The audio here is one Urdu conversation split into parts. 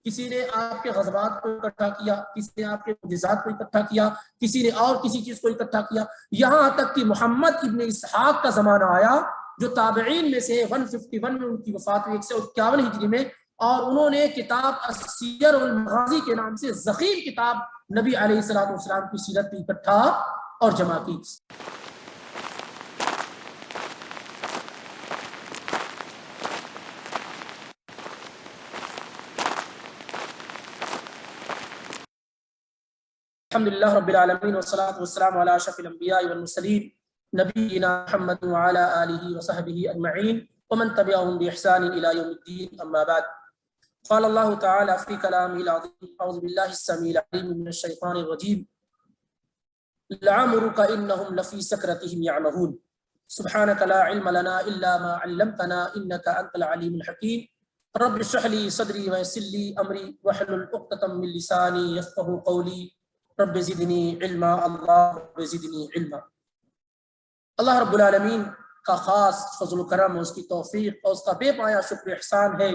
کسی نے آپ کے غزوات کو اکٹھا کیا، کسی نے آپ کے معجزات کو اکٹھا کیا، کسی نے اور کسی چیز کو اکٹھا کیا، یہاں تک کہ محمد ابن اسحاق کا زمانہ آیا جو تابعین میں سے 151 میں ان کی وفات ہوئی 151 ہجری میں، اور انہوں نے کتاب السیر والمغازی کے نام سے ضخیم کتاب نبی علیہ الصلوۃ والسلام کی سیرت کی اکٹھا اور جمع کی۔ الحمدللہ رب العالمین والصلاۃ والسلام علی اشرف الانبیاء والمرسلین نبینا محمد وعلی آلہ وصحبہ اجمعین ومن تبعهم بإحسان الى یوم الدین، اما بعد۔ قال اللہ تعالی فی کلامہ العظیم اعوذ باللہ السمیع العلیم من الشیطان الرجیم لعمرک انہم لفی سکرتہم یعمہون سبحانک لا علم لنا الا ما علمتنا انک انت العلیم الحکیم رب اشرح لی صدری ویسر لی امری واحلل عقدۃ من لسانی یفقہوا قولی رب زدنی علما، اللہ رب زدنی علما۔ اللہ رب العالمین کا خاص فضل و کرم، اس کی توفیق اور اس کا بے پایا شکر احسان ہے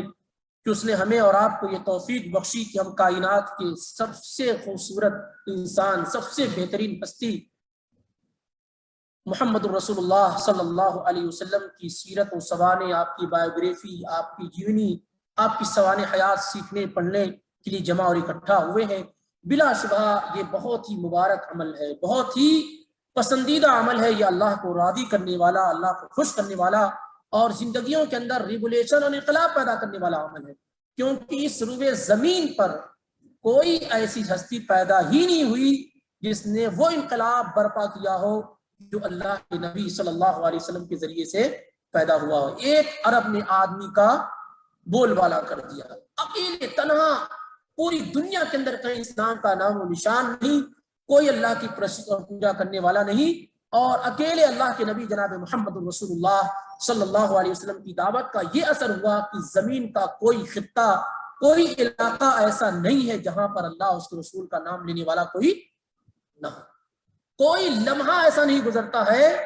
کہ اس نے ہمیں اور آپ کو یہ توفیق بخشی کہ ہم کائنات کے سب سے خوبصورت انسان، سب سے بہترین ہستی محمد الرسول اللہ صلی اللہ علیہ وسلم کی سیرت و سوانح، آپ کی بایوگرافی، آپ کی جیونی، آپ کی سوانح حیات سیکھنے پڑھنے کے لیے جمع اور اکٹھا ہوئے ہیں۔ بلا شبہ یہ بہت ہی مبارک عمل ہے، بہت ہی پسندیدہ عمل ہے، یہ اللہ کو راضی کرنے والا، اللہ کو خوش کرنے والا اور زندگیوں کے اندر ریولیوشن اور انقلاب پیدا کرنے والا عمل ہے، کیونکہ اس روئے زمین پر کوئی ایسی ہستی پیدا ہی نہیں ہوئی جس نے وہ انقلاب برپا کیا ہو جو اللہ کے نبی صلی اللہ علیہ وسلم کے ذریعے سے پیدا ہوا ہو۔ 1 ارب نے آدمی کا بول بالا کر دیا، اکیلے تنہا پوری دنیا کے اندر کہیں اسلام کا نام و نشان نہیں، کوئی اللہ کی پوجا کرنے والا نہیں، اور اکیلے اللہ کے نبی جناب محمد رسول اللہ صلی اللہ علیہ وسلم کی دعوت کا یہ اثر ہوا کہ زمین کا کوئی خطہ، کوئی علاقہ ایسا نہیں ہے جہاں پر اللہ اس کے رسول کا نام لینے والا کوئی نہ ہو۔ کوئی لمحہ ایسا نہیں گزرتا ہے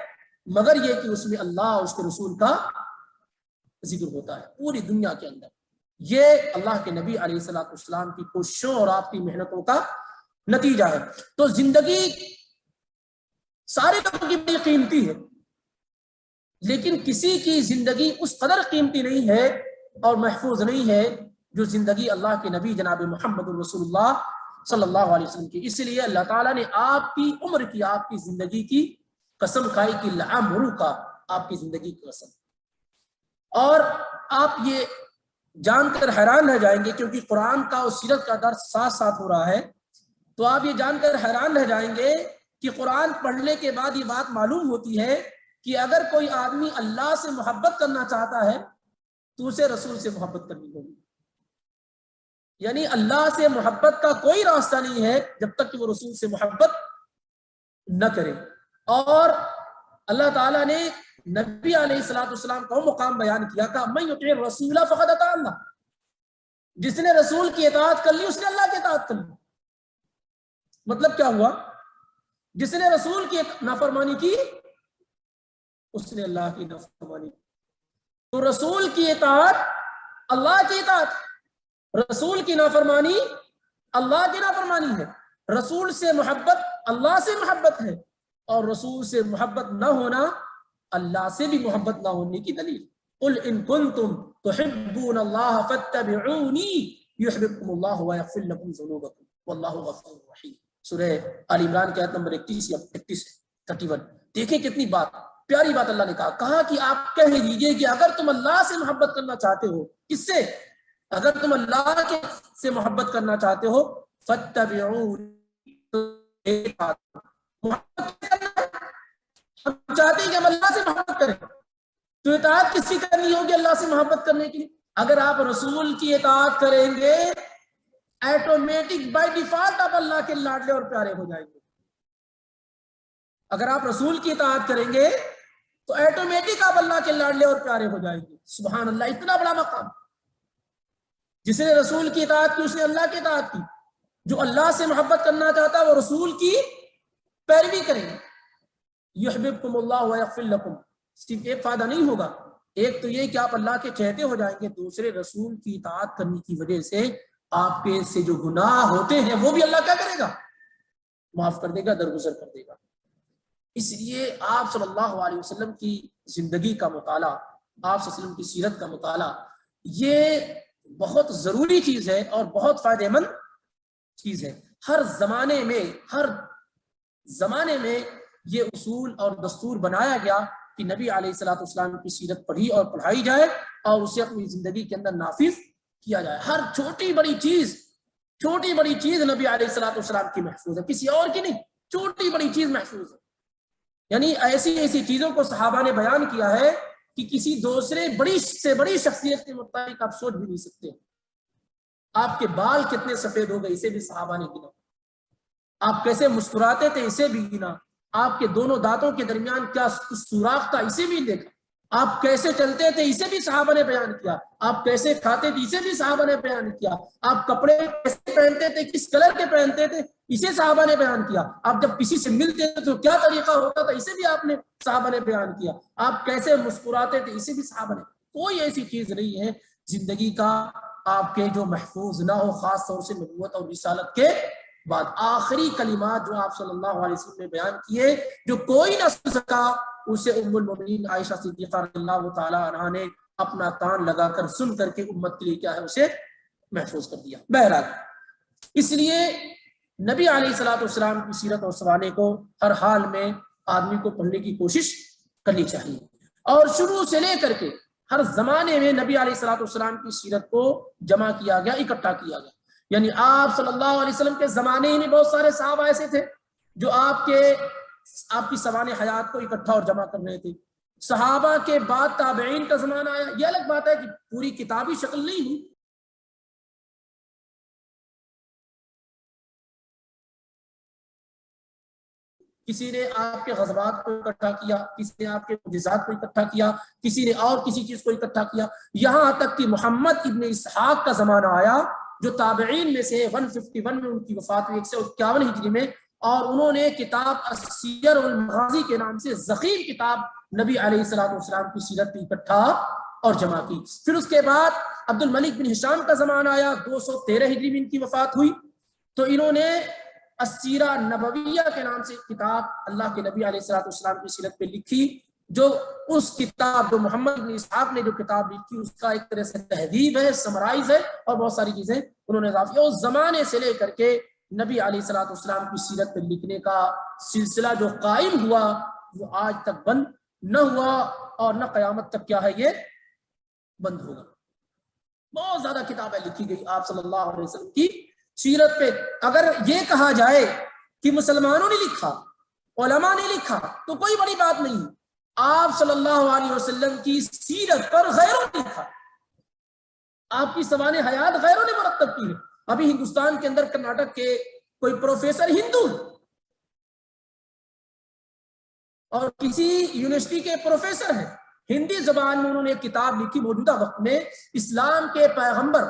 مگر یہ کہ اس میں اللہ اس کے رسول کا ذکر ہوتا ہے پوری دنیا کے اندر۔ یہ اللہ کے نبی علیہ الصلوۃ والسلام کی کوششوں اور آپ کی محنتوں کا نتیجہ ہے۔ تو زندگی سارے لوگوں کی بڑی قیمتی ہے، لیکن کسی کی زندگی اس قدر قیمتی نہیں ہے اور محفوظ نہیں ہے جو زندگی اللہ کے نبی جناب محمد رسول اللہ صلی اللہ علیہ وسلم کی۔ اس لیے اللہ تعالیٰ نے آپ کی عمر کی، آپ کی زندگی کی قسم کھائی کہ لعمرک، آپ کی زندگی کی قسم۔ اور آپ یہ جان کر حیران رہ جائیں گے، کیونکہ قرآن کا اور سیرت کا درس ساتھ ساتھ ہو رہا ہے، تو آپ یہ جان کر حیران رہ جائیں گے کہ قرآن پڑھنے کے بعد یہ بات معلوم ہوتی ہے کہ اگر کوئی آدمی اللہ سے محبت کرنا چاہتا ہے تو اسے رسول سے محبت کرنی ہوگی۔ یعنی اللہ سے محبت کا کوئی راستہ نہیں ہے جب تک کہ وہ رسول سے محبت نہ کرے۔ اور اللہ تعالیٰ نے نبی علیہ الصلوۃ والسلام کا مقام بیان کیا کہ من یطع الرسول فقد اطاع اللہ، جس نے رسول کی اطاعت کر لی اس نے اللہ کی اطاعت کر لی۔ مطلب کیا ہوا؟ جس نے رسول کی نافرمانی کی اس نے اللہ کی نافرمانی کی۔ تو رسول کی اطاعت اللہ کی اطاعت، رسول کی نافرمانی اللہ کی نافرمانی ہے۔ رسول سے محبت اللہ سے محبت ہے، اور رسول سے محبت نہ ہونا اللہ سے بھی محبت نہ ہونے کی دلیل۔ قل ان کنتم تحبون اللہ فاتبعونی یحببکم اللہ ویغفر لکم ذنوبکم واللہ غفور رحیم۔ سورہ آل عمران کی آیت نمبر 31 دیکھیں کتنی بات پیاری بات اللہ نے کہا کہ آپ کہہ دیجئے کہ اگر تم اللہ سے محبت کرنا چاہتے ہو، کس سے؟ اگر تم اللہ کے سے محبت کرنا چاہتے ہو فاتبعونی، ہم چاہتے ہیں کہ ہم اللہ سے محبت کریں، تو اطاعت کس کی کرنی ہوگی اللہ سے محبت کرنے کے لیے؟ اگر آپ رسول کی اطاعت کریں گے ایٹومیٹک بائی ڈیفالٹ آپ اللہ کے لاڈلے اور پیارے ہو جائیں گے۔ اگر آپ رسول کی اطاعت کریں گے تو ایٹومیٹک آپ اللہ کے لاڈلے اور پیارے ہو جائیں گے۔ سبحان اللہ، اتنا بڑا مقام۔ جس نے رسول کی اطاعت کی اس نے اللہ کی اطاعت کی۔ جو اللہ سے محبت کرنا چاہتا ہے وہ رسول کی پیروی کریں گے۔ یحببکم اللہ ویغفر لکم، صرف ایک فائدہ نہیں ہوگا، ایک تو یہ کہ آپ اللہ کے چہتے ہو جائیں گے، دوسرے رسول کی اطاعت کرنے کی وجہ سے آپ کے سے جو گناہ ہوتے ہیں وہ بھی اللہ کیا کرے گا؟ معاف کر دے گا، درگزر کر دے گا۔ اس لیے آپ صلی اللہ علیہ وسلم کی زندگی کا مطالعہ، آپ صلی اللہ علیہ وسلم کی سیرت کا مطالعہ، یہ بہت ضروری چیز ہے اور بہت فائدہ مند چیز ہے۔ ہر زمانے میں یہ اصول اور دستور بنایا گیا کہ نبی علیہ الصلوۃ والسلام کی سیرت پڑھی اور پڑھائی جائے اور اسے اپنی زندگی کے اندر نافذ کیا جائے۔ ہر چھوٹی بڑی چیز نبی علیہ الصلوۃ والسلام کی محفوظ ہے، کسی اور کی نہیں، چھوٹی بڑی چیز محفوظ ہے۔ یعنی ایسی چیزوں کو صحابہ نے بیان کیا ہے کہ کسی دوسرے بڑی شخصیت کے مطابق آپ سوچ بھی نہیں سکتے۔ آپ کے بال کتنے سفید ہو گئے اسے بھی صحابہ نے گنا، آپ کیسے مسکراتے تھے اسے بھی گنا، آپ کے دونوں دانتوں کے درمیان کیا سوراخ تھا اسے بھی دیکھا، آپ کیسے چلتے تھے اسے بھی صحابہ نے بیان کیا، آپ کیسے کھاتے تھے اسے بھی صحابہ نے بیان کیا، آپ کپڑے کیسے پہنتے تھے، کس کلر کے پہنتے تھے اسے صحابہ نے بیان کیا، آپ جب کسی سے ملتے تھے تو کیا طریقہ ہوتا تھا اسے بھی صحابہ نے بیان کیا، آپ کیسے مسکراتے تھے اسے بھی صحابہ نے۔ کوئی ایسی چیز نہیں ہے زندگی کا آپ کے جو محفوظ نہ ہو، خاص طور سے نبوت اور رسالت کے بعد۔ آخری کلمات جو آپ صلی اللہ علیہ وسلم نے بیان کیے، جو کوئی نہ سن سکا، اسے ام المومنین عائشہ صدیقہ رضی اللہ تعالی عنہا نے اپنا کان لگا کر سن کر کے امت کے لیے کیا ہے اسے محفوظ کر دیا۔ بہرحال اس لیے نبی علیہ الصلوۃ والسلام کی سیرت اور سوانح کو ہر حال میں آدمی کو پڑھنے کی کوشش کرنی چاہیے، اور شروع سے لے کر کے ہر زمانے میں نبی علیہ الصلوۃ والسلام کی سیرت کو جمع کیا گیا، اکٹھا کیا گیا۔ یعنی آپ صلی اللہ علیہ وسلم کے زمانے ہی میں بہت سارے صحابہ ایسے تھے جو آپ کی سوانح حیات کو اکٹھا اور جمع کر رہے تھے۔ صحابہ کے بعد تابعین کا زمانہ آیا، یہ الگ بات ہے کہ پوری کتابی شکل نہیں ہوئی، کسی نے آپ کے غزوات کو اکٹھا کیا، کسی نے آپ کے معجزات کو اکٹھا کیا، کسی نے اور کسی چیز کو اکٹھا کیا، یہاں تک کہ محمد ابن اسحاق کا زمانہ آیا جو تابعین میں سے 151 میں ان کی وفات ہوئی، 151 ہجری میں، اور انہوں نے کتاب السیر والمغازی کے نام سے ضخیم کتاب نبی علیہ الصلوۃ والسلام کی سیرت کی اکٹھا اور جمع کی۔ پھر اس کے بعد عبد الملک بن ہشام کا زمانہ آیا، 213 ہجری میں ان کی وفات ہوئی، تو انہوں نے السیرہ نبویہ کے نام سے کتاب اللہ کے نبی علیہ الصلوۃ والسلام کی سیرت پہ لکھی، جو اس کتاب جو محمد بن اسحاق نے جو کتاب لکھی اس کا ایک طرح سے تہذیب ہے، سمرائز ہے، اور بہت ساری چیزیں انہوں نے اضافی۔ اس زمانے سے لے کر کے نبی علیہ الصلوۃ والسلام کی سیرت پہ لکھنے کا سلسلہ جو قائم ہوا وہ آج تک بند نہ ہوا، اور نہ قیامت تک کیا ہے یہ بند ہوگا۔ بہت زیادہ کتابیں لکھی گئی آپ صلی اللہ علیہ وسلم کی سیرت پہ۔ اگر یہ کہا جائے کہ مسلمانوں نے لکھا، علماء نے لکھا، تو کوئی بڑی بات نہیں، آپ صلی اللہ علیہ وسلم کی سیرت پر غیروں نے لکھا، آپ کی سوانح حیات غیروں نے مرتب کی ہے۔ ابھی ہندوستان کے اندر کرناٹک کے کوئی پروفیسر ہندو اور کسی یونیورسٹی کے پروفیسر ہیں، ہندی زبان میں انہوں نے ایک کتاب لکھی موجودہ وقت میں، اسلام کے پیغمبر،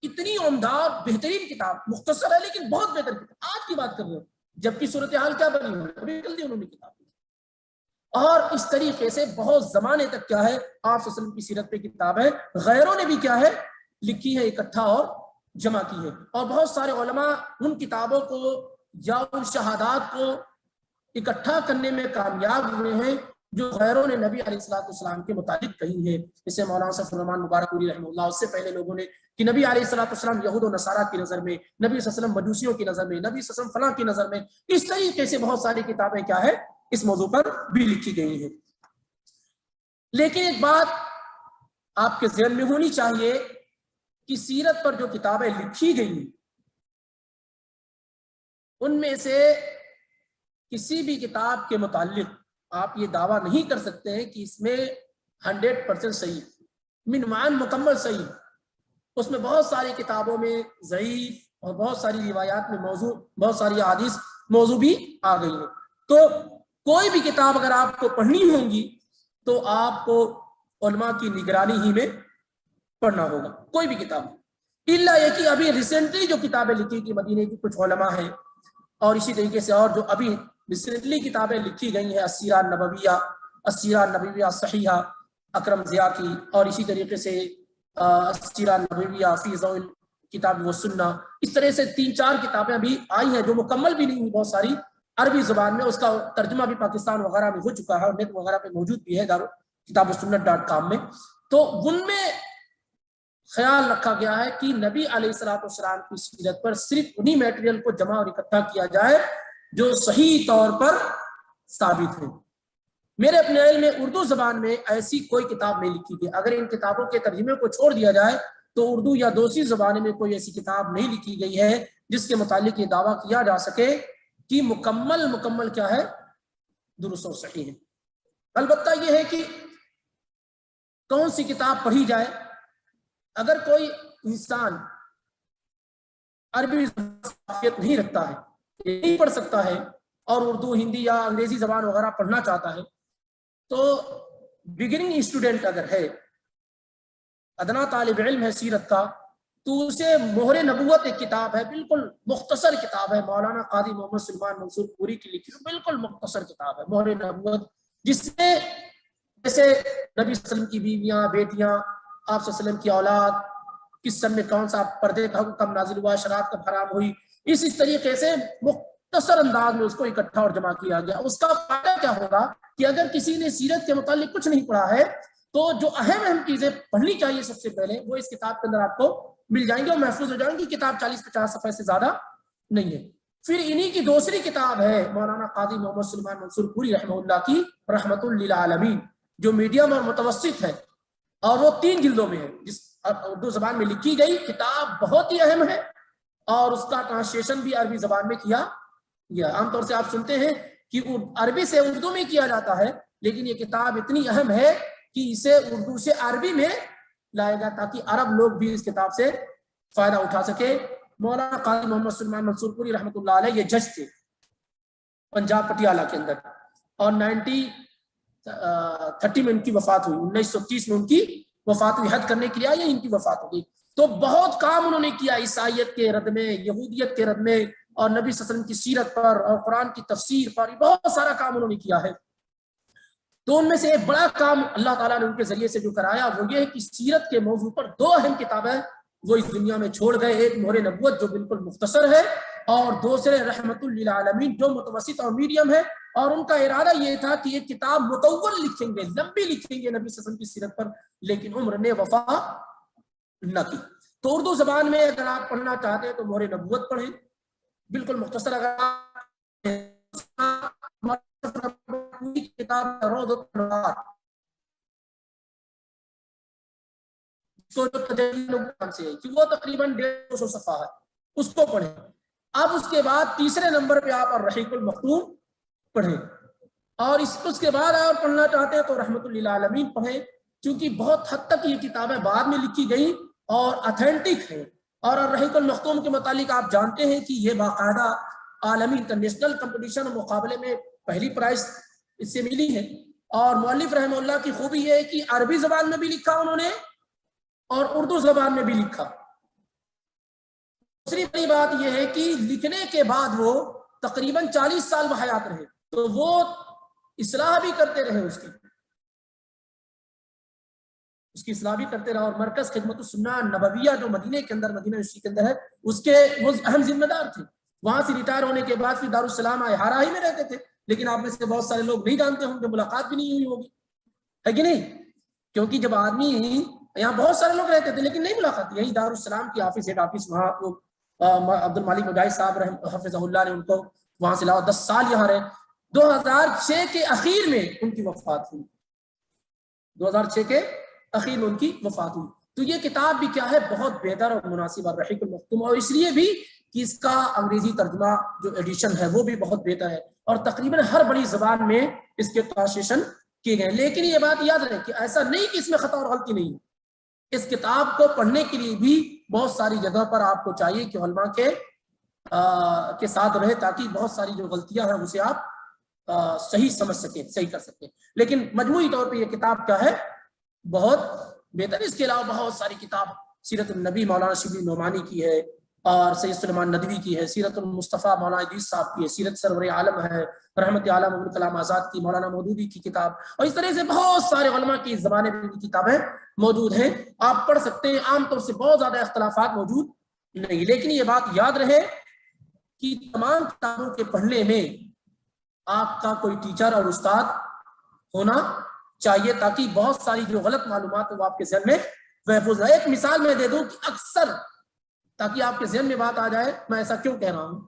اتنی عمدہ بہترین کتاب، مختصر ہے لیکن بہت بہتر کتاب، آج کی بات کر رہے ہوں جبکہ صورتحال کیا بنی ہوئی، ابھی جلدی انہوں نے کتاب لکھی۔ اور اس طریقے سے بہت زمانے تک کیا ہے آپ صلی اللہ علیہ وسلم کی سیرت پہ کتاب ہے، غیروں نے بھی کیا ہے لکھی ہے، اکٹھا اور جمع کی ہے، اور بہت سارے علماء ان کتابوں کو یا ان شہادات کو اکٹھا کرنے میں کامیاب ہوئے ہیں جو غیروں نے نبی علیہ الصلوۃ والسلام کے متعلق کہی ہے۔ جیسے مولانا صفی الرحمن مبارک پوری رحمہ اللہ، اس سے پہلے لوگوں نے کہ نبی علیہ الصلوۃ والسلام یہود و نصارہ کی نظر میں، نبی صلی اللہ علیہ وسلم مجوسیوں کی نظر میں، نبی صلی اللہ علیہ وسلم فلاں کی نظر میں، اس طریقے سے بہت ساری کتابیں کیا ہے اس موضوع پر بھی لکھی گئی ہیں۔ لیکن ایک بات آپ کے ذہن میں ہونی چاہیے کہ سیرت پر جو کتابیں لکھی گئی ان میں سے کسی بھی کتاب کے متعلق آپ یہ دعویٰ نہیں کر سکتے ہیں کہ اس میں 100% صحیح، من معان مکمل صحیح، اس میں بہت ساری کتابوں میں ضعیف اور بہت ساری روایات میں موضوع، بہت ساری احادیث موضوع بھی آ گئی ہیں۔ تو کوئی بھی کتاب اگر آپ کو پڑھنی ہوں گی تو آپ کو علماء کی نگرانی ہی میں پڑھنا ہوگا، کوئی بھی کتاب، الا یہ کہ ابھی ریسنٹلی جو کتابیں لکھی گئی مدینے کی کچھ علماء ہیں، اور اسی طریقے سے اور جو ابھی ریسنٹلی کتابیں لکھی گئی ہیں، السیرہ النبویہ صحیحہ اکرم ضیاء کی، اور اسی طریقے سے السیرہ النبویہ فی ضوء کتاب و سنہ، اس طرح سے 3-4 کتابیں ابھی آئی ہیں جو مکمل بھی نہیں ہوئی، بہت ساری عربی زبان میں، اس کا ترجمہ بھی پاکستان وغیرہ میں ہو چکا ہے اور نیٹ وغیرہ پہ موجود بھی ہے kitabussunnah.com میں. تو ان میں خیال رکھا گیا ہے کہ نبی علیہ الصلوۃ والسلام کی سیرت پر صرف انہی میٹیریل کو جمع اور اکٹھا کیا جائے جو صحیح طور پر ثابت ہے. میرے اپنے علم میں اردو زبان میں ایسی کوئی کتاب نہیں لکھی گئی. اگر ان کتابوں کے ترجمے کو چھوڑ دیا جائے تو اردو یا دوسری زبانوں میں کوئی ایسی کتاب نہیں لکھی گئی ہے جس کے متعلق یہ دعویٰ کیا جا سکے کہ مکمل کیا ہے، درست اور صحیح ہے. البتہ یہ ہے کہ کون سی کتاب پڑھی جائے. اگر کوئی انسان عربی نہیں رکھتا ہے، نہیں پڑھ سکتا ہے اور اردو، ہندی یا انگریزی زبان وغیرہ پڑھنا چاہتا ہے، تو بگننگ اسٹوڈنٹ اگر ہے، ادنا طالب علم ہے سیرت کا، تو اسے مہر نبوت ایک کتاب ہے، بالکل مختصر کتاب ہے، مولانا قاضی محمد سلمان منصور پوری کی لکھی ہوئی بالکل مختصر کتاب ہے مہر نبوت، جس میں جیسے نبی صلی اللہ علیہ وسلم کی بیویاں، بیٹیاں، آپ صلی اللہ علیہ وسلم کی اولاد، کس سن میں کون سا پردے کا حکم نازل ہوا، شراب کب حرام ہوئی، اس طریقے سے مختصر انداز میں اس کو اکٹھا اور جمع کیا گیا. اس کا فائدہ کیا ہوگا کہ اگر کسی نے سیرت کے متعلق کچھ نہیں پڑھا ہے تو جو اہم چیزیں پڑھنی چاہیے سب سے پہلے وہ اس کتاب کے اندر آپ کو مل جائیں گے اور محفوظ ہو جائیں گی. کتاب 40-50 صفحے سے زیادہ نہیں ہے. پھر انہی کی دوسری کتاب ہے مولانا قاضی محمد سلمان منصور پوری رحمہ اللہ کی رحمت للعالمین، جو میڈیم اور متوسط ہے اور وہ 3 جلدوں میں ہے، جس اردو زبان میں لکھی گئی. کتاب بہت ہی اہم ہے اور اس کا ٹرانسلیشن بھی عربی زبان میں کیا گیا. عام طور سے آپ سنتے ہیں کہ عربی سے اردو میں کیا جاتا ہے، لیکن یہ کتاب اتنی اہم ہے کہ اسے اردو سے عربی میں لایا گیا تاکہ عرب لوگ بھی اس کتاب سے فائدہ اٹھا سکے. مولانا قاضی محمد سلمان منصور پوری رحمۃ اللہ علیہ یہ جج تھے پنجاب پٹیالہ کے اندر، اور 1930 میں ان کی وفات ہوئی، 1930 میں ان کی وفات ہوئی. حج کرنے کے لیے آئی ان کی وفات ہو گئی. تو بہت کام انہوں نے کیا عیسائیت کے رد میں، یہودیت کے رد میں، اور نبی صلی اللہ علیہ وسلم کی سیرت پر اور قرآن کی تفسیر پر، بہت سارا کام انہوں نے کیا ہے. تو ان میں سے ایک بڑا کام اللہ تعالیٰ نے ان کے ذریعے سے جو کرایا وہ یہ ہے کہ سیرت کے موضوع پر 2 اہم کتابیں وہ اس دنیا میں چھوڑ گئے. ایک مہر نبوت جو بالکل مختصر ہے، اور دوسرے رحمت للعالمین جو متوسط اور میڈیم ہے. اور ان کا ارادہ یہ تھا کہ یہ کتاب مطول لکھیں گے، لمبی لکھیں گے نبی صلی اللہ علیہ وسلم کی سیرت پر، لیکن عمر نے وفا نہ کی. تو اردو زبان میں اگر آپ پڑھنا چاہتے ہیں تو مہر نبوت پڑھیں، بالکل مختصر. اگر کتاب وہ تقریباً 150 صفحہ ہے، اس کو پڑھیں. اب اس کے بعد تیسرے نمبر پہ آپ الرحیق المختوم پڑھیں، اور اس کے بعد آپ پڑھنا چاہتے ہیں تو رحمت للعالمین پڑھیں، کیونکہ بہت حد تک یہ کتابیں بعد میں لکھی گئی اور اتھینٹک ہیں. اور الرحیق المختوم کے متعلق آپ جانتے ہیں کہ یہ باقاعدہ عالمی انٹرنیشنل کمپٹیشن مقابلے میں پہلی پرائز اس سے ملی ہے. اور مؤلف رحمہ اللہ کی خوبی یہ ہے کہ عربی زبان میں بھی لکھا انہوں نے اور اردو زبان میں بھی لکھا. دوسری بڑی بات یہ ہے کہ لکھنے کے بعد وہ تقریباً 40 سال بحیات رہے، تو وہ اصلاح بھی کرتے رہے، اس کی اصلاح بھی کرتے رہے. اور مرکز خدمت السنہ نبویہ جو مدینہ کے اندر، مدینہ یونیورسٹی کے اندر ہے، اس کے وہ اہم ذمہ دار تھے. وہاں سے ریٹائر ہونے کے بعد پھر دارالسلام ہارا ہی میں رہتے تھے، لیکن آپ میں سے بہت سارے لوگ نہیں جانتے ہوں گے، ملاقات بھی نہیں ہوئی ہوگی، ہے کہ نہیں؟ کیونکہ جب آدمی یہاں بہت سارے لوگ رہتے تھے لیکن نہیں ملاقات. یہی دارالسلام کی آفس، ہیڈ آفس، وہاں عبد المالک مجاہد صاحب حفظہ اللہ نے ان کو وہاں سے لاؤ، 10 سال یہاں رہے. 2006 کے اخیر میں ان کی وفات ہوئی، 2006 کے اخیر میں ان کی وفات ہوئی. تو یہ کتاب بھی کیا ہے، بہت بہتر اور مناسب الرحیق المختوم، اور اس لیے بھی کہ اس کا انگریزی ترجمہ جو ایڈیشن ہے وہ بھی بہت بہتر ہے، اور تقریباً ہر بڑی زبان میں اس کے ٹرانسلیشن کیے گئے. لیکن یہ بات یاد رکھیں کہ ایسا نہیں کہ اس میں خطا اور غلطی نہیں ہے. اس کتاب کو پڑھنے کے لیے بھی بہت ساری جگہ پر آپ کو چاہیے کہ علماء کے ساتھ رہے، تاکہ بہت ساری جو غلطیاں ہیں اسے آپ صحیح سمجھ سکیں، صحیح کر سکیں. لیکن مجموعی طور پہ یہ کتاب کیا ہے، بہت بہتر. اس کے علاوہ بہت ساری کتاب سیرت النبی مولانا شبلی نعمانی کی ہے، اور سید سلیمان ندوی کی ہے، سیرت المصطفیٰ مولانا ادریس صاحب کی ہے، سیرت سرور عالم ہے رحمت عالم ابوالکلام کلام آزاد کی، مولانا مودودی کی کتاب، اور اس طرح سے بہت سارے علماء کی زمانے میں بھی کتابیں موجود ہیں، آپ پڑھ سکتے ہیں. عام طور سے بہت زیادہ اختلافات موجود نہیں. لیکن یہ بات یاد رہے کہ تمام کتابوں کے پڑھنے میں آپ کا کوئی ٹیچر اور استاد ہونا چاہیے تاکہ بہت ساری جو غلط معلومات وہ آپ کے ذہن میں محفوظ ہے. ایک مثال میں دے دوں کہ اکثر، تاکہ آپ کے ذہن میں بات آ جائے میں ایسا کیوں کہہ رہا ہوں،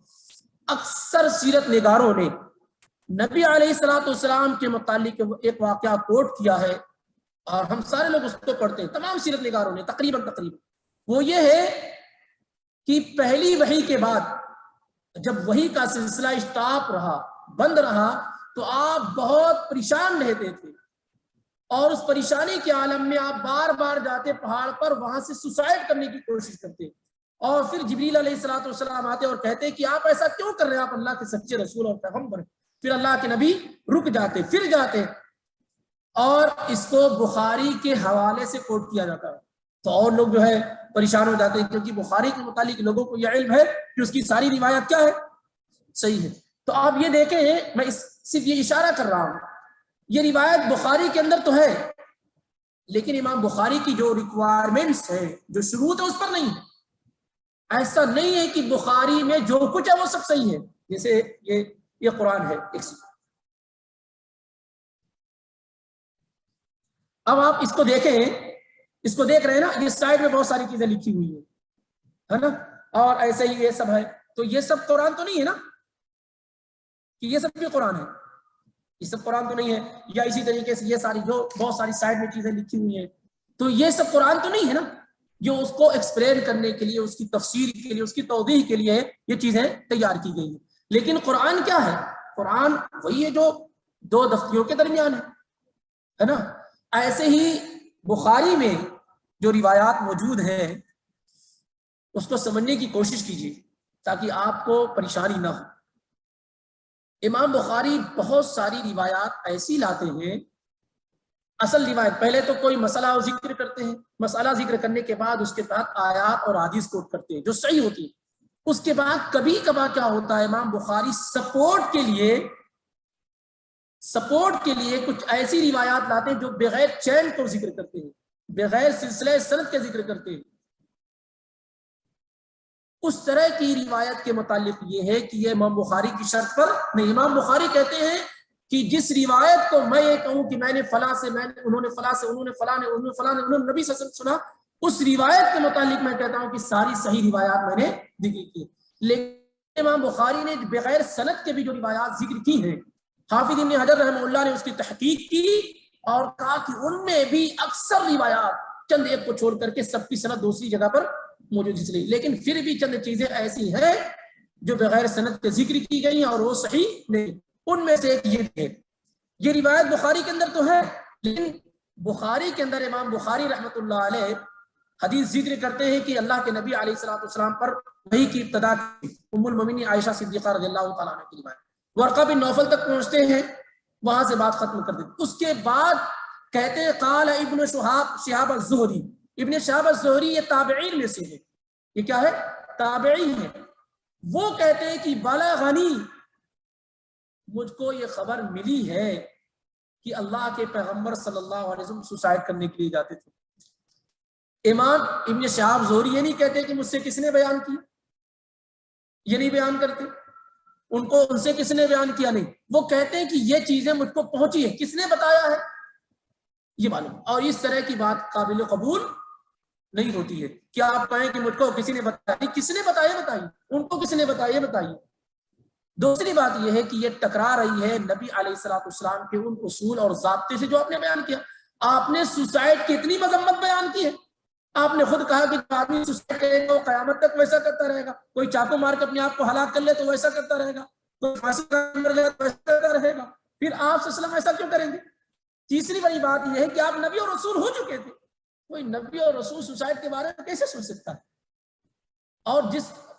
اکثر سیرت نگاروں نے نبی علیہ الصلوۃ والسلام کے متعلق ایک واقعہ کوٹ کیا ہے اور ہم سارے لوگ اس کو پڑھتے ہیں، تمام سیرت نگاروں نے تقریباً وہ یہ ہے کہ پہلی وحی کے بعد جب وحی کا سلسلہ اسٹاپ رہا، بند رہا، تو آپ بہت پریشان رہتے تھے اور اس پریشانی کے عالم میں آپ بار بار جاتے پہاڑ پر، وہاں سے سوسائڈ کرنے کی کوشش کرتے اور پھر جبریل علیہ الصلوۃ والسلام آتے اور کہتے کہ آپ ایسا کیوں کر رہے ہیں، آپ اللہ کے سچے رسول اور پیغمبر. پھر اللہ کے نبی رک جاتے، پھر جاتے، اور اس کو بخاری کے حوالے سے کوٹ کیا جاتا ہے تو اور لوگ جو ہے پریشان ہو جاتے ہیں، کیونکہ بخاری کے متعلق لوگوں کو یہ علم ہے کہ اس کی ساری روایت کیا ہے، صحیح ہے. تو آپ یہ دیکھیں، میں صرف یہ اشارہ کر رہا ہوں، یہ روایت بخاری کے اندر تو ہے لیکن امام بخاری کی جو ریکوائرمنٹس ہے، جو شروط ہے، اس پر نہیں ہے. ایسا نہیں ہے کہ بخاری میں جو کچھ ہے وہ سب صحیح ہے. جیسے یہ قرآن ہے، اب آپ اس کو دیکھیں، اس کو دیکھ رہے ہیں نا، یہ سائڈ میں بہت ساری چیزیں لکھی ہوئی ہے نا، اور ایسے ہی یہ سب ہے. تو یہ سب قرآن تو نہیں ہے نا کہ یہ سب بھی قرآن ہے، یہ سب قرآن تو نہیں ہے. یا اسی طریقے سے یہ ساری جو بہت ساری سائڈ میں چیزیں لکھی ہوئی ہیں، تو یہ سب قرآن تو نہیں ہے نا. جو اس کو ایکسپلین کرنے کے لیے، اس کی تفسیر کے لیے، اس کی توضیح کے لیے یہ چیزیں تیار کی گئی ہیں. لیکن قرآن کیا ہے؟ قرآن وہی ہے جو دو دفتیوں کے درمیان ہے نا. ایسے ہی بخاری میں جو روایات موجود ہیں اس کو سمجھنے کی کوشش کیجیے تاکہ آپ کو پریشانی نہ ہو. امام بخاری بہت ساری روایات ایسی لاتے ہیں، اصل روایت پہلے تو کوئی مسئلہ ذکر کرتے ہیں، مسئلہ ذکر کرنے کے بعد اس کے بعد آیات اور حدیث کوٹ کرتے ہیں جو صحیح ہوتی ہے. اس کے بعد کبھی کبھار کیا ہوتا ہے، امام بخاری سپورٹ کے لیے کچھ ایسی روایات لاتے ہیں جو بغیر چین کو ذکر کرتے ہیں، بغیر سلسلہ سند کے ذکر کرتے ہیں. اس طرح کی روایت کے متعلق یہ ہے کہ یہ امام بخاری کی شرط پر نہیں. امام بخاری کہتے ہیں کہ جس روایت کو میں یہ کہوں کہ میں نے فلاں سے، انہوں نے فلاں سے، انہوں نے فلاں نے، انہوں نے فلاں نے، انہوں نے نبی صلی اللہ علیہ وسلم سنا، اس روایت کے متعلق میں کہتا ہوں کہ ساری صحیح روایات میں نے ذکر کی. لیکن امام بخاری نے بغیر سند کے بھی جو روایات ذکر کی ہیں، حافظ ابن حجر رحمہ اللہ نے اس کی تحقیق کی اور کہا کہ ان میں بھی اکثر روایات چند ایک کو چھوڑ کر کے سب کی سند دوسری جگہ پر موجود اس لیے، لیکن پھر بھی چند چیزیں ایسی ہیں جو بغیر سند کے ذکر کی گئی ہیں اور وہ صحیح نہیں. ان میں سے ایک یہ ہے، یہ روایت بخاری کے اندر تو ہے لیکن بخاری کے اندر امام بخاری رحمۃ اللہ علیہ حدیث ذکر کرتے ہیں کہ اللہ کے نبی علیہ الصلوۃ والسلام پر وحی کی ابتدا کی. ام المومنین عائشہ صدیقہ رضی اللہ تعالیٰ عنہ کی روایت، ورقہ بن نوفل تک پہنچتے ہیں، وہاں سے بات ختم کر دیتے. اس کے بعد کہتے ہیں قال ابن شہاب الزہری، ابن شہاب الزہری یہ تابعین میں سے ہے، یہ کیا ہے؟ تابعی ہے. وہ کہتے ہیں کہ بلغنی، مجھ کو یہ خبر ملی ہے کہ اللہ کے پیغمبر صلی اللہ علیہ وسلم سوسائڈ کرنے کے لیے جاتے تھے. امام ابن شہاب زہری یہ نہیں کہتے کہ مجھ سے کس نے بیان کی، یہ نہیں بیان کرتے، ان سے کس نے بیان کیا، نہیں، وہ کہتے ہیں کہ یہ چیزیں مجھ کو پہنچی ہے، کس نے بتایا ہے یہ معلوم. اور اس طرح کی بات قابل قبول نہیں ہوتی ہے. کیا آپ کہیں کہ مجھ کو کسی نے بتایا، کس نے بتایا بتائیے، ان کو کس نے بتایا بتائیے. دوسری بات یہ ہے کہ یہ ٹکرا رہی ہے نبی علیہ الصلوۃ والسلام کے ان اصول اور ضابطے سے جو آپ نے بیان کیا. آپ نے سوسائڈ کی اتنی مذمت بیان کی ہے، آپ نے خود کہا کہ آدمی سوسائڈ کرے گا وہ قیامت تک ویسا کرتا رہے گا، کوئی چاقو مار کے اپنے آپ کو ہلاک کر لے تو ویسا کرتا رہے گا، کوئی پھانسی کر لے تو ویسا کرتا رہے گا، پھر آپ صلی اللہ علیہ وسلم ایسا کیوں کریں گے. تیسری بڑی بات یہ ہے کہ آپ نبی اور رسول ہو چکے تھے، کوئی نبی اور رسول سوسائڈ کے بارے میں کیسے سوچ سکتا ہے. اور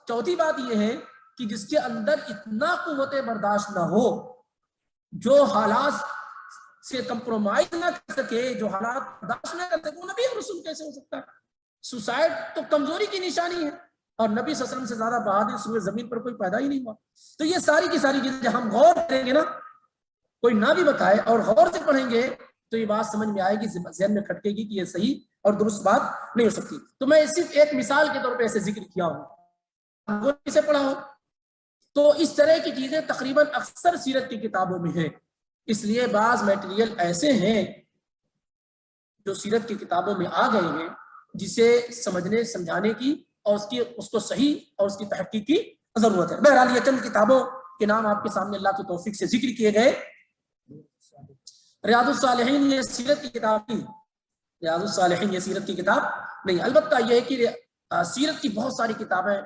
چوتھی بات یہ ہے کہ جس کے اندر اتنا قوت برداشت نہ ہو، جو حالات سے کمپرومائز نہ کر سکے، جو حالات برداشت نہ کر سکے، وہ نبی اور رسول کیسے ہو سکتا ہے. سوسائڈ تو کمزوری کی نشانی ہے اور نبی صلی اللہ علیہ وسلم سے زیادہ بہادر سوئے زمین پر کوئی پیدا ہی نہیں ہوا. تو یہ ساری کی ساری چیزیں جب ہم غور کریں گے نا، کوئی نہ بھی بتائے اور غور سے پڑھیں گے تو یہ بات سمجھ میں آئے گی، ذہن میں کھٹکے گی کہ یہ صحیح اور درست بات نہیں ہو سکتی. تو میں صرف ایک مثال کے طور پہ ایسے ذکر کیا ہوں. سے پڑھا ہو. تو اس طرح کی چیزیں تقریباً اکثر سیرت کی کتابوں میں ہیں. اس لیے بعض میٹیریل ایسے ہیں جو سیرت کی کتابوں میں آ گئے ہیں جسے سمجھنے سمجھانے کی اور اس کو صحیح اور اس کی تحقیق کی ضرورت ہے. بہرحال یہ چند کتابوں کے نام آپ کے سامنے اللہ کی توفیق سے ذکر کیے گئے. ریاض الصالحین یہ سیرت کی کتاب نہیں، ریاض الصالحین یہ سیرت کی کتاب نہیں. البتہ یہ ہے کہ سیرت کی بہت ساری کتابیں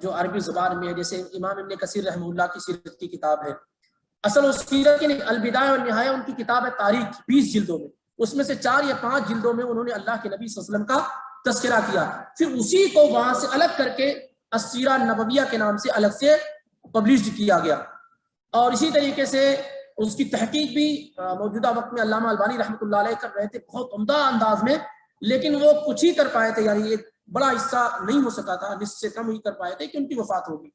جو عربی زبان میں ہے، جیسے امام ابن کثیر رحمہ اللہ کی سیرت کی کتاب ہے. اصل اس سیرت کی نہیں، البدایہ والنہایہ ان کی کتاب ہے تاریخ، 20 جلدوں میں. اس میں سے 4 یا 5 جلدوں میں انہوں نے اللہ کے نبی صلی اللہ علیہ وسلم کا تذکرہ کیا، پھر اسی کو وہاں سے الگ کر کے السیرہ النبویہ کے نام سے الگ سے پبلش کیا گیا. اور اسی طریقے سے اس کی تحقیق بھی موجودہ وقت میں علامہ البانی رحمۃ اللہ علیہ کر رہے تھے بہت عمدہ انداز میں، لیکن وہ کچھ ہی کر پائے تھے، یعنی ایک بڑا حصہ نہیں ہو سکا تھا، نصف سے کم ہی کر پائے تھے کہ ان کی وفات ہوگی.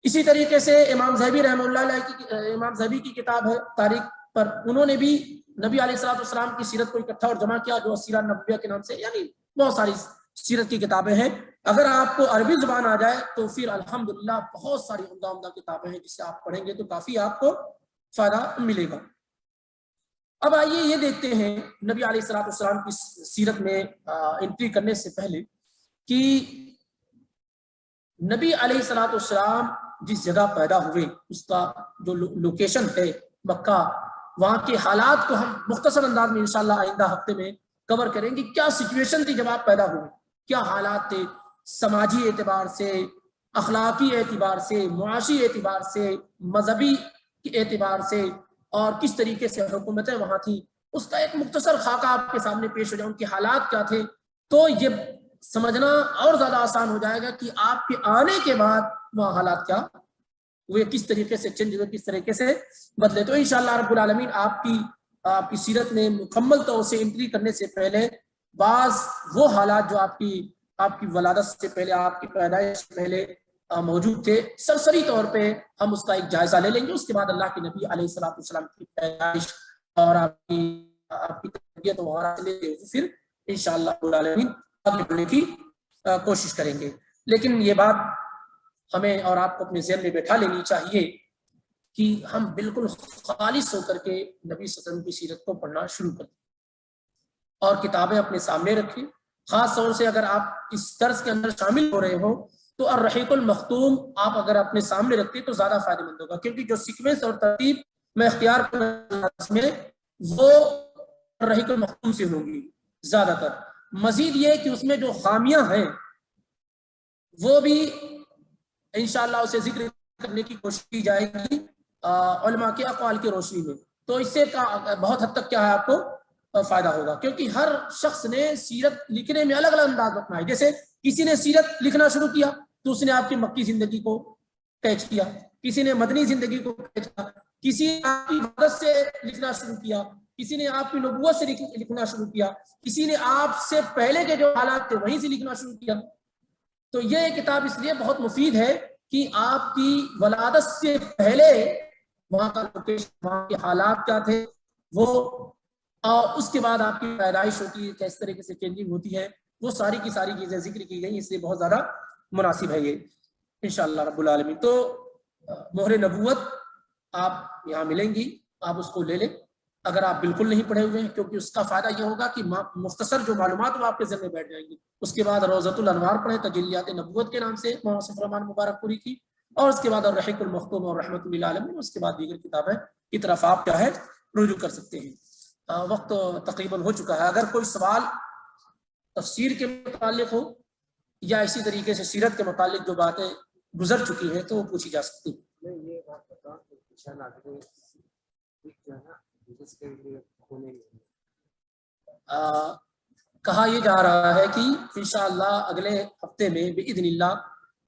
اسی طریقے سے امام ذہبی رحمہ اللہ علیہ کی امام ذہبی کی کتاب ہے تاریخ پر، انہوں نے بھی نبی علیہ الصلوۃ والسلام کی سیرت کو اکٹھا اور جمع کیا جو السیرہ النبویہ کے نام سے. یعنی بہت ساری سیرت کی کتابیں ہیں. اگر آپ کو عربی زبان آ جائے تو پھر الحمدللہ بہت ساری عمدہ عمدہ کتابیں ہیں جسے آپ پڑھیں گے تو کافی آپ کو فائدہ ملے گا. اب آئیے یہ دیکھتے ہیں نبی علیہ الصلوۃ والسلام کی سیرت میں انٹری کرنے سے پہلے کہ نبی علیہ الصلوۃ والسلام جس جگہ پیدا ہوئے اس کا جو لوکیشن ہے مکہ، وہاں کے حالات کو ہم مختصر انداز میں انشاءاللہ آئندہ ہفتے میں کور کریں گے. کیا سچویشن تھی جب آپ پیدا ہوئے، کیا حالات تھے سماجی اعتبار سے، اخلاقی اعتبار سے، معاشی اعتبار سے، مذہبی اعتبار سے، اور کس طریقے سے حکومتیں وہاں تھیں. اس کا ایک مختصر خاکہ آپ کے سامنے پیش ہو جائے، ان کے حالات کیا تھے، تو یہ سمجھنا اور زیادہ آسان ہو جائے گا کہ آپ کے آنے کے بعد وہاں حالات کیا ہوئے، کس طریقے سے چینج ہوئے، کس طریقے سے بدلے. تو انشاءاللہ رب العالمین آپ کی سیرت میں مکمل طور سے انٹری کرنے سے پہلے بعض وہ حالات جو آپ کی ولادت سے پہلے، آپ کی پیدائش سے پہلے موجود تھے، سرسری طور پہ ہم اس کا ایک جائزہ لے لیں گے. اس کے بعد اللہ کے نبی علیہ الصلوۃ والسلام کی پیدائش اور آپ کی تربیت وغیرہ سے لے کے پھر انشاءاللہ رب العالمین آگے بڑھنے کی کوشش کریں گے. لیکن یہ بات ہمیں اور آپ کو اپنے ذہن میں بیٹھا لینی چاہیے کہ ہم بالکل خالص ہو کر کے نبی صلی اللہ علیہ وسلم کی سیرت کو پڑھنا شروع کریں اور کتابیں اپنے سامنے رکھیں. خاص طور سے اگر آپ اس درس کے اندر شامل ہو رہے ہو تو الرحیق المختوم آپ اگر اپنے سامنے رکھتے تو زیادہ فائدہ مند ہوگا، کیونکہ جو سیکوینس اور ترتیب میں اختیار میں وہ الرحیق المختوم سے ہوں گی زیادہ تر. مزید یہ کہ اس میں جو خامیاں ہیں وہ بھی انشاءاللہ اسے ذکر کرنے کی کوشش کی جائے گی علماء کے اقوال کی روشنی میں. تو اس سے بہت حد تک کیا ہے آپ کو فائدہ ہوگا، کیونکہ ہر شخص نے سیرت لکھنے میں الگ الگ انداز رکھنا ہے. جیسے کسی نے سیرت لکھنا شروع کیا تو اس نے آپ کی مکی زندگی کو کیچ کیا، کسی نے مدنی زندگی کو کیچ کیا، کسی نے آپ کی عبادت سے لکھنا شروع کیا، کسی نے آپ کی نبوت سے لکھنا شروع کیا، کسی نے آپ سے پہلے کے جو حالات تھے وہیں سے لکھنا شروع کیا. تو یہ کتاب اس لیے بہت مفید ہے کہ آپ کی ولادت سے پہلے وہاں کا لوکیشن، وہاں کے حالات کیا تھے وہ، اور اس کے بعد آپ کی پیدائش ہوتی ہے کس طریقے سے چینجنگ ہوتی ہے، وہ ساری کی ساری چیزیں ذکر کی گئی. اس لیے بہت زیادہ مناسب ہے یہ انشاءاللہ رب العالمین. تو مہر نبوت آپ یہاں ملیں گی، آپ اس کو لے لیں اگر آپ بالکل نہیں پڑھے ہوئے ہیں، کیونکہ اس کا فائدہ یہ ہوگا کہ مختصر جو معلومات وہ آپ کے ذہن میں بیٹھ جائیں گی. اس کے بعد روضۃ الانوار پڑھیں، تجلیات نبوت کے نام سے مولانا صفی الرحمن مبارک پوری کی، اور اس کے بعد الرحیق المختوم اور رحمۃ للعالمین. اس کے بعد دیگر کتابیں کی طرف آپ کیا ہے رجوع کر سکتے ہیں. وقت تقریباً ہو چکا ہے. اگر کوئی سوال تفسیر کے متعلق ہو یا اسی طریقے سے سیرت کے متعلق جو باتیں گزر چکی ہیں تو وہ پوچھی جا سکتی. کہا یہ جا رہا ہے کہ انشاءاللہ اگلے ہفتے میں باذن اللہ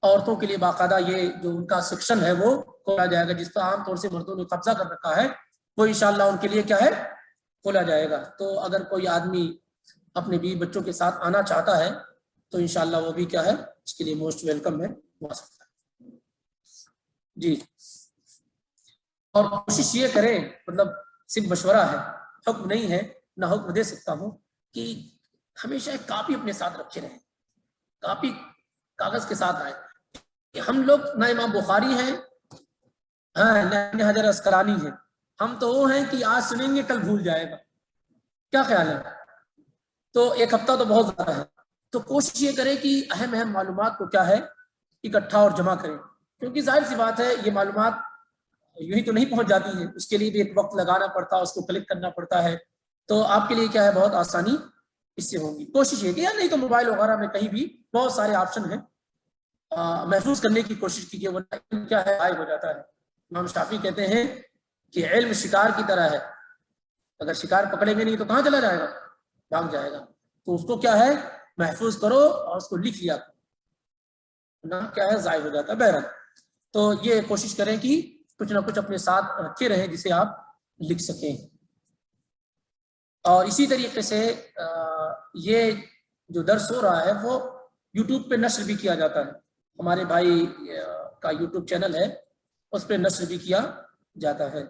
عورتوں کے لیے باقاعدہ یہ جو ان کا سیکشن ہے وہ کھولا جائے گا، جس پر عام طور سے مردوں نے قبضہ کر رکھا ہے، وہ انشاءاللہ ان کے لیے کیا ہے کھولا جائے گا. تو اگر کوئی آدمی اپنے بیوی بچوں کے ساتھ آنا چاہتا ہے تو انشاءاللہ وہ بھی کیا ہے اس کے لیے موسٹ ویلکم ہے، آ سکتا ہے. جی، اور کوشش یہ کریں، مطلب صرف مشورہ ہے، حکم نہیں ہے، نہ حکم دے سکتا ہوں، کہ ہمیشہ ایک کاپی اپنے ساتھ رکھے رہیں، کاپی کاغذ کے ساتھ آئے. ہم لوگ نہ امام بخاری ہیں، ہاں نہ ابن حجر اسقلانی ہیں، ہم تو وہ ہیں کہ آج سنیں گے کل بھول جائے گا. کیا خیال ہے؟ تو ایک ہفتہ تو بہت زیادہ ہے. تو کوشش یہ کریں کہ اہم اہم معلومات کو کیا ہے اکٹھا اور جمع کریں، کیونکہ ظاہر سی بات ہے یہ معلومات یوں ہی تو نہیں پہنچ جاتی ہیں، اس کے لیے بھی ایک وقت لگانا پڑتا ہے، اس کو کلک کرنا پڑتا ہے. تو آپ کے لیے کیا ہے بہت آسانی اس سے ہوگی. کوشش یہ کہ نہیں تو موبائل وغیرہ میں کہیں بھی بہت سارے آپشن ہیں، محفوظ کرنے کی کوشش کیجیے، ورنہ کیا ہے غائب ہو جاتا ہے. امام شافعی کہتے ہیں کہ علم شکار کی طرح ہے، اگر شکار پکڑیں گے نہیں تو کہاں چلا جائے گا؟ بھاگ جائے گا. تو اس کو کیا ہے محفوظ کرو اور اس کو لکھ لیا نہ کیا ہے ضائع ہو جاتا ہے. بہرحال تو یہ کوشش کریں کہ کچھ نہ کچھ اپنے ساتھ رکھے رہیں جسے آپ لکھ سکیں. اور اسی طریقے سے یہ جو درس ہو رہا ہے وہ یوٹیوب پہ نشر بھی کیا جاتا ہے. ہمارے بھائی کا یوٹیوب چینل ہے، اس پہ نشر بھی کیا جاتا ہے.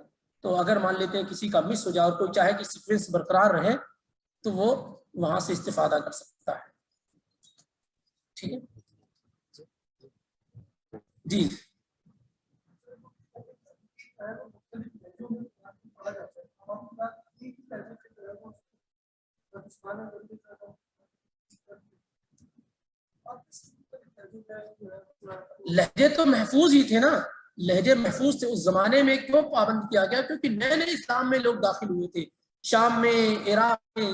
تو اگر مان لیتے ہیں کسی کا مس ہو جائے اور کوئی چاہے کہ سیکوینس برقرار رہے تو وہ وہاں سے استفادہ کر سکتا ہے. ٹھیک ہے جی. لہجے تو محفوظ ہی تھے نا، لہجے محفوظ تھے. اس زمانے میں کیوں پابند کیا گیا؟ کیونکہ نئے نئے اسلام میں لوگ داخل ہوئے تھے، شام میں، عراق میں،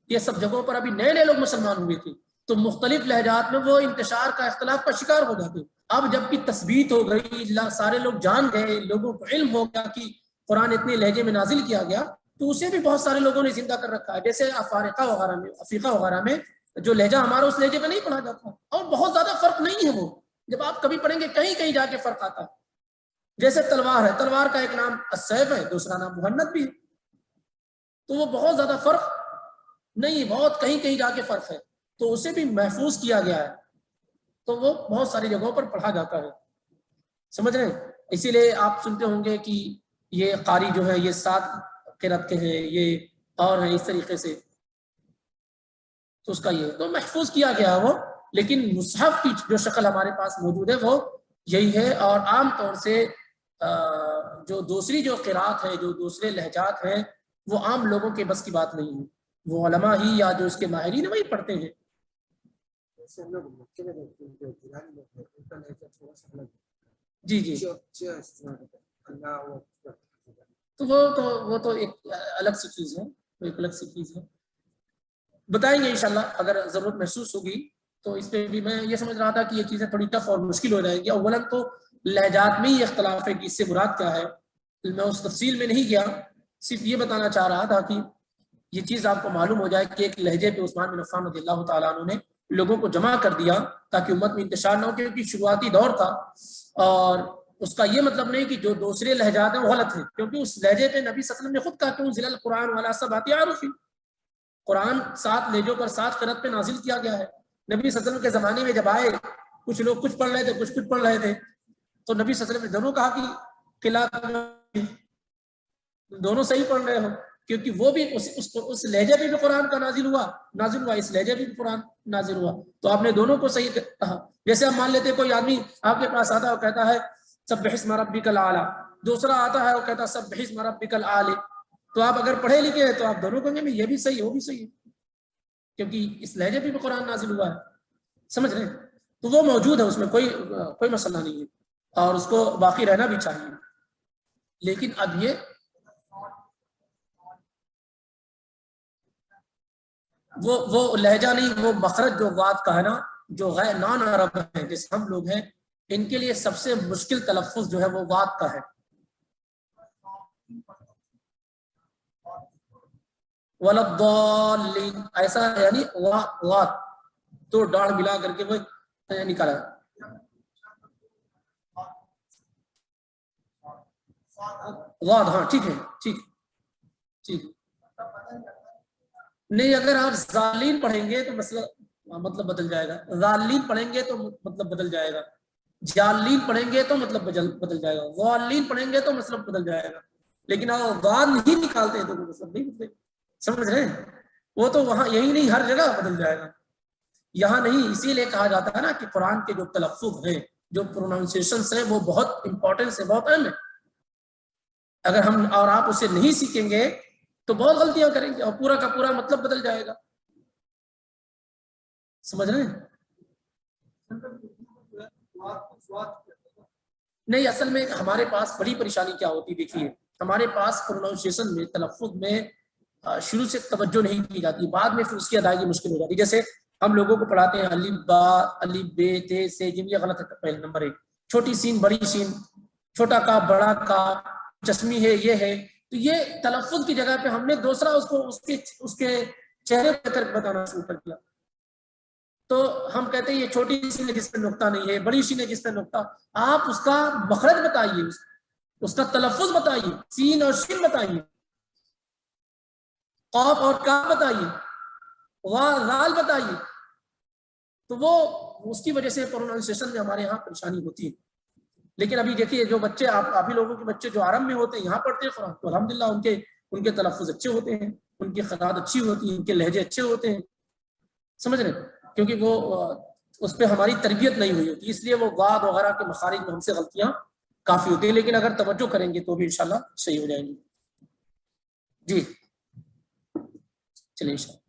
یہ سب جگہوں پر ابھی نئے نئے لوگ مسلمان ہوئے تھے. تو مختلف لہجات میں وہ انتشار کا، اختلاف کا شکار ہو جاتے. اب جب کی تثبیت ہو گئی، سارے لوگ جان گئے، لوگوں کو علم ہو گیا کہ قرآن اتنے لہجے میں نازل کیا گیا، تو اسے بھی بہت سارے لوگوں نے زندہ کر رکھا ہے. جیسے افریقہ وغیرہ میں، افریقہ وغیرہ میں جو لہجہ ہمارا اس لہجے میں نہیں پڑھا جاتا، اور بہت زیادہ فرق نہیں ہے. وہ جب آپ کبھی پڑھیں گے کہیں کہیں جا کے فرق آتا ہے. جیسے تلوار ہے، تلوار کا ایک نام السیف ہے، دوسرا نام مہند بھی ہے. تو وہ بہت زیادہ فرق نہیں، بہت کہیں کہیں جا کے فرق ہے. تو اسے بھی محفوظ کیا گیا ہے، تو وہ بہت ساری جگہوں پر پڑھا جاتا ہے. سمجھ رہے ہیں؟ اسی لیے آپ سنتے ہوں گے کہ یہ قاری جو ہے یہ 7 قرات کے ہیں، یہ اور ہیں اس طریقے سے. تو اس کا یہ تو محفوظ کیا گیا ہے وہ. لیکن مصحف کی جو شکل ہمارے پاس موجود ہے وہ یہی ہے. اور عام طور سے جو دوسری جو قرات ہے، جو دوسرے لہجات ہیں، وہ عام لوگوں کے بس کی بات نہیں ہے. وہ علماء ہی یا جو اس کے ماہرین وہی پڑھتے ہیں. جی جی. تو وہ تو ایک الگ سی چیز ہے، ایک الگ سی چیز ہے. بتائیں گے انشاءاللہ اگر ضرورت محسوس ہوگی. تو اس پہ بھی میں یہ سمجھ رہا تھا کہ یہ چیزیں تھوڑی ٹف اور مشکل ہو جائیں گی. اولاً تو لہجات میں ہی اختلاف ہے کہ اس سے مراد کیا ہے. میں اس تفصیل میں نہیں گیا، صرف یہ بتانا چاہ رہا تھا کہ یہ چیز آپ کو معلوم ہو جائے کہ ایک لہجے پہ عثمان بن عفان رضی اللہ تعالیٰ عنہ نے لوگوں کو جمع کر دیا تاکہ امت میں انتشار نہ ہو، کیونکہ شروعاتی دور تھا. اور اس کا یہ مطلب نہیں کہ جو دوسرے لہجات ہیں وہ غلط ہیں، کیونکہ اس لہجے پہ نبی صلی اللہ علیہ وسلم نے خود کہا کہ انزل القرآن وعلی سبعۃ احرف، قرآن 7 لہجوں پر 7 قرات پہ نازل کیا گیا ہے. نبی صلی اللہ علیہ وسلم کے زمانے میں جب آئے، کچھ لوگ کچھ پڑھ رہے تھے، کچھ پڑھ رہے تھے. تو نبی صلی اللہ علیہ وسلم نے ضرور کہا کہ قرات دونوں صحیح پڑھ رہے ہو، کیونکہ وہ بھی اس لہجے پہ بھی قرآن کا نازل ہوا، اس لہجے پہ بھی قرآن نازل ہوا. تو آپ نے دونوں کو صحیح کہا. جیسے ہم مان لیتے کوئی آدمی آپ کے پاس آتا ہے اور کہتا ہے سبح اسم ربک الاعلی، دوسرا آتا ہے اور کہتا ہے سبح اسم ربک الاعلی. تو آپ اگر پڑھے لکھے ہیں تو آپ دونوں کہیں گے یہ بھی صحیح، وہ بھی صحیح ہے، کیونکہ اس لہجے پہ بھی قرآن نازل ہوا ہے. سمجھ رہے ہیں؟ تو وہ موجود ہے، اس میں کوئی مسئلہ نہیں ہے، اور اس کو باقی رہنا بھی چاہیے. لیکن اب یہ وہ لہجہ نہیں، وہ مخرج جو واد کا ہے نا، جو غیر نان عرب ہے جیسے ہم لوگ ہیں، ان کے لیے سب سے مشکل تلفظ جو ہے وہ واد کا ہے. ولضالین ایسا ہے، یعنی واد 2 ڈاڑھ ملا کر کے وہ نکالا. واد، ہاں ٹھیک ہے، ٹھیک. نہیں، اگر آپ ظالین پڑھیں گے تو مطلب بدل جائے گا. ظالین پڑھیں گے تو مطلب بدل جائے گا. جالین پڑھیں گے تو مطلب بدل جائے گا. والین پڑھیں گے تو مطلب بدل جائے گا. لیکن آپ واد نہیں نکالتے تو مطلب نہیں بدلے. سمجھ رہے ہیں؟ وہ تو وہاں یہی نہیں، ہر جگہ بدل جائے گا. یہاں نہیں، اسی لیے کہا جاتا ہے نا کہ قرآن کے جو تلفظ ہیں جو پروناؤنسیشنس ہیں وہ بہت امپورٹنس ہے، بہت اہم ہے. اگر ہم اور آپ اسے نہیں سیکھیں گے تو بہت غلطیاں کریں گے اور پورا کا پورا مطلب بدل جائے گا. سمجھ رہے ہیں؟ نہیں، اصل میں ہمارے پاس بڑی پریشانی کیا ہوتی، دیکھیے ہمارے پاس پروناؤنسیشن میں، تلفظ میں شروع سے توجہ نہیں کی جاتی، بعد میں پھر اس کی ادائیگی مشکل ہو جاتی. جیسے ہم لوگوں کو پڑھاتے ہیں الف با، الف بے تے سے جیم، یہ غلط ہے. پہلے نمبر 1 چھوٹی سین بڑی سین، چھوٹا کا بڑا کا، چشمی ہے یہ ہے. تو یہ تلفظ کی جگہ پہ ہم نے دوسرا اس کو اس کے چہرے پر بتانا شروع کر دیا. تو ہم کہتے ہیں یہ چھوٹی سین ہے جس پہ نقطہ نہیں ہے، بڑی سین ہے جس پہ نقطہ. آپ اس کا مخرج بتائیے، اس کا تلفظ بتائیے، سین اور شین بتائیے، قاف اور کاف بتائیے، غال بتائیے. تو وہ اس کی وجہ سے پروناؤنسیشن میں ہمارے یہاں پریشانی ہوتی ہے. لیکن ابھی دیکھیے جو بچے آپ ہی لوگوں کے بچے جو عرب میں ہوتے ہیں، یہاں پڑھتے ہیں قرآن، تو الحمدللہ ان کے تلفظ اچھے ہوتے ہیں، ان کی قراءت اچھی ہوتی ہے، ان کے لہجے اچھے ہوتے ہیں. سمجھ رہے ہیں؟ کیونکہ وہ اس پہ ہماری تربیت نہیں ہوئی ہوتی، اس لیے وہ غاد وغیرہ کے مخارج میں ہم سے غلطیاں کافی ہوتی ہیں. لیکن اگر توجہ کریں گے تو بھی انشاءاللہ صحیح ہو جائیں گی. جی چلیے انشاءاللہ.